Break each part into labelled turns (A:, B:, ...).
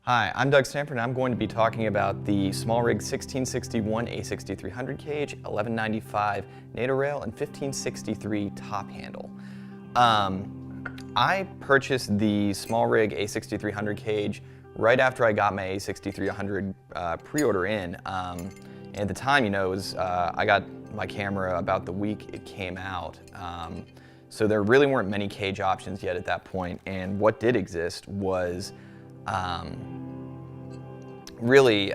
A: Hi, I'm Doug Stanford and I'm going to be talking about the SmallRig 1661 A6300 cage, 1195 NATO rail, and 1563 top handle. I purchased the SmallRig A6300 cage right after I got my A6300 pre-order in. And at the time, you know, it was, I got my camera about the week it came out. So there really weren't many cage options yet at that point, and what did exist was really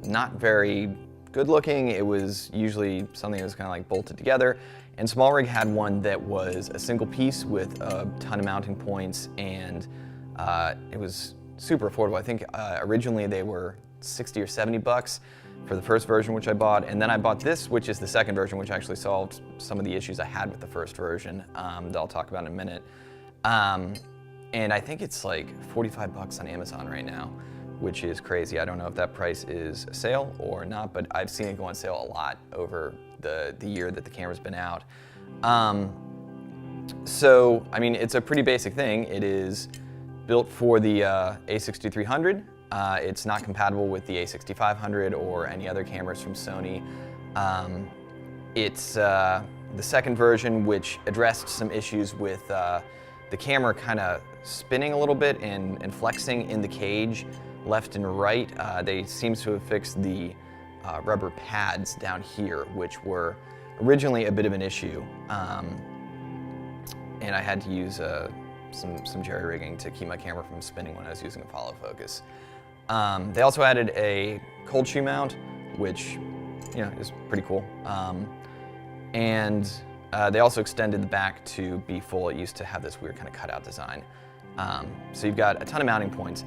A: not very good looking. It was usually something that was kind of like bolted together, and SmallRig had one that was a single piece with a ton of mounting points, and it was super affordable. I think originally they were 60 or 70 bucks for the first version, which I bought, and then I bought this, which is the second version, which actually solved some of the issues I had with the first version that I'll talk about in a minute. And I think it's like 45 bucks on Amazon right now, which is crazy. I don't know if that price is a sale or not, but I've seen it go on sale a lot over the year that the camera's been out. So, I mean, it's a pretty basic thing. It is built for the A6300. It's not compatible with the A6500 or any other cameras from Sony. It's the second version, which addressed some issues with the camera kind of spinning a little bit and flexing in the cage left and right. They seem to have fixed the rubber pads down here, which were originally a bit of an issue. And I had to use some jerry-rigging to keep my camera from spinning when I was using a follow focus. They also added a cold shoe mount, which, you know, is pretty cool. And they also extended the back to be full. It used to have this weird kind of cutout design. So you've got a ton of mounting points.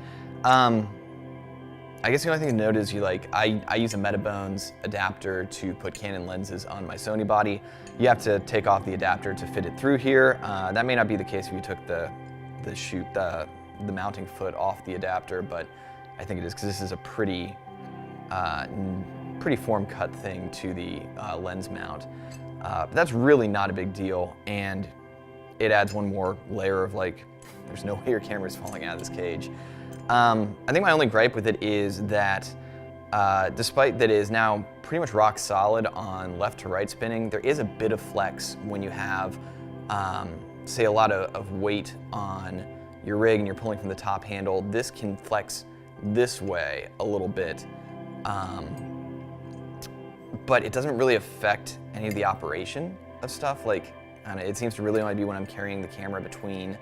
A: I guess the only thing to note is I use a Metabones adapter to put Canon lenses on my Sony body. You have to take off the adapter to fit it through here. That may not be the case if you took the mounting foot off the adapter, but I think it is, because this is a pretty form cut thing to the lens mount. But that's really not a big deal, and it adds one more layer of there's no way your camera's falling out of this cage. I think my only gripe with it is that despite that it is now pretty much rock solid on left to right spinning, there is a bit of flex when you have, say, a lot of weight on your rig and you're pulling from the top handle. This can flex this way a little bit, but it doesn't really affect any of the operation of stuff. It seems to really only be when I'm carrying the camera between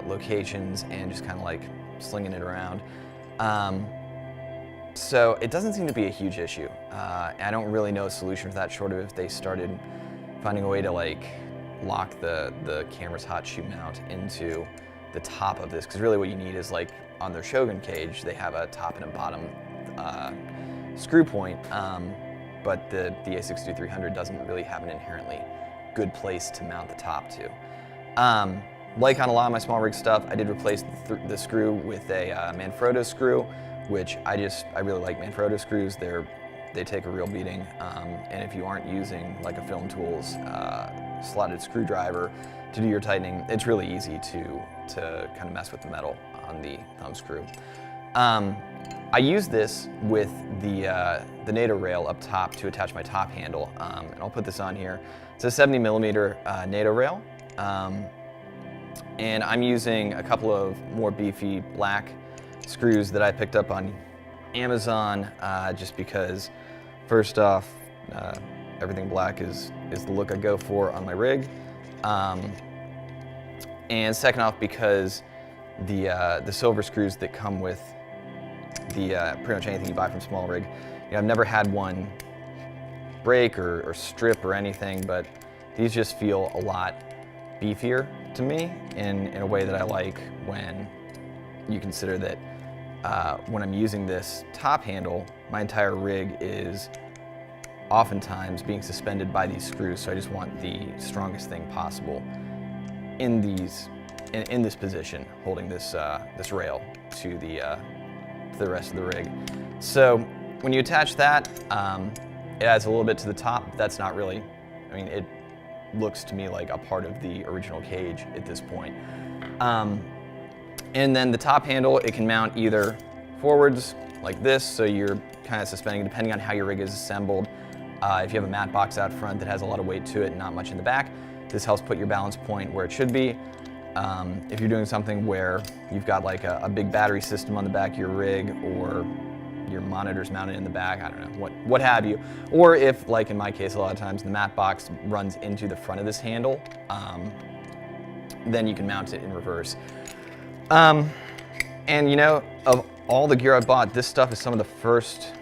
A: locations and just kind of slinging it around. So it doesn't seem to be a huge issue. I don't really know a solution for that, short of if they started finding a way to lock the camera's hot shoe mount into the top of this, because really what you need is on their Shogun cage, they have a top and a bottom screw point, but the A6300 doesn't really have an inherently good place to mount the top to. Like on a lot of my SmallRig stuff, I did replace the screw with a Manfrotto screw, which I really like Manfrotto screws. They take a real beating, and if you aren't using a Film Tools slotted screwdriver to do your tightening, it's really easy to kind of mess with the metal on the thumb screw. I use this with the NATO rail up top to attach my top handle, and I'll put this on here. It's a 70mm NATO rail. And I'm using a couple of more Beefy black screws that I picked up on Amazon, just because, first off, everything black is the look I go for on my rig, and second off, because the silver screws that come with pretty much anything you buy from SmallRig, I've never had one break or strip or anything, but these just feel a lot beefier to me in a way that I like, when you consider that when I'm using this top handle, my entire rig is oftentimes being suspended by these screws, so I just want the strongest thing possible in this position, holding this rail to the rest of the rig. So when you attach that, it adds a little bit to the top. That's not really, it looks to me like a part of the original cage at this point. And then the top handle, it can mount either forwards like this, so you're kind of suspending depending on how your rig is assembled. If you have a mat box out front that has a lot of weight to it and not much in the back, this helps put your balance point where it should be. If you're doing something where you've got like a big battery system on the back of your rig, or your monitor's mounted in the back, I don't know, what have you. Or if, like in my case, a lot of times the mat box runs into the front of this handle, then you can mount it in reverse. And you know, of all the gear I bought, this stuff is some of the first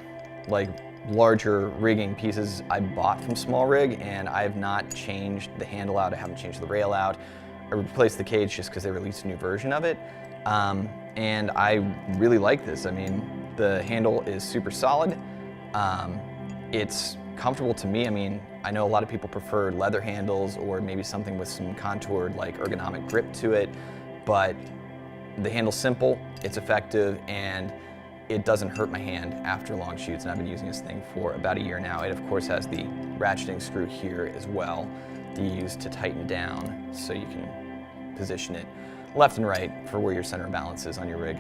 A: like larger rigging pieces I bought from SmallRig, and I have not changed the handle out, I haven't changed the rail out. I replaced the cage just because they released a new version of it. And I really like this. I mean, the handle is super solid. It's comfortable to me. I mean, I know a lot of people prefer leather handles or maybe something with some contoured like ergonomic grip to it, but the handle's simple, it's effective, and it doesn't hurt my hand after long shoots, and I've been using this thing for about a year now. It of course has the ratcheting screw here as well that you use to tighten down so you can position it left and right for where your center of balance is on your rig.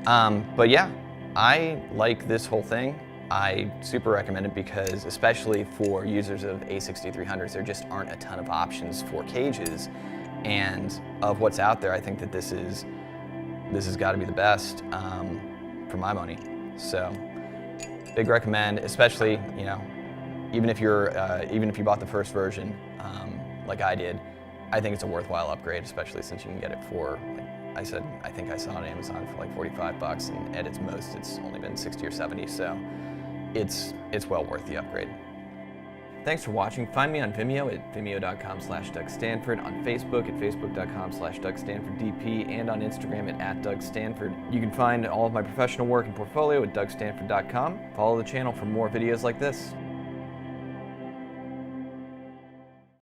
A: But yeah, I like this whole thing. I super recommend it because, especially for users of A6300s, there just aren't a ton of options for cages, and of what's out there, I think that this has got to be the best for my money. So, big recommend, especially, you know, even if you bought the first version, like I did, I think it's a worthwhile upgrade, especially since you can get it for, like I said, I think I saw it on Amazon for like 45 bucks, and at its most, it's only been 60 or 70, so it's well worth the upgrade. Thanks for watching. Find me on Vimeo at vimeo.com/DougStanford, on Facebook at facebook.com/DougStanfordDP, and on Instagram at DougStanford. You can find all of my professional work and portfolio at DougStanford.com. Follow the channel for more videos like this.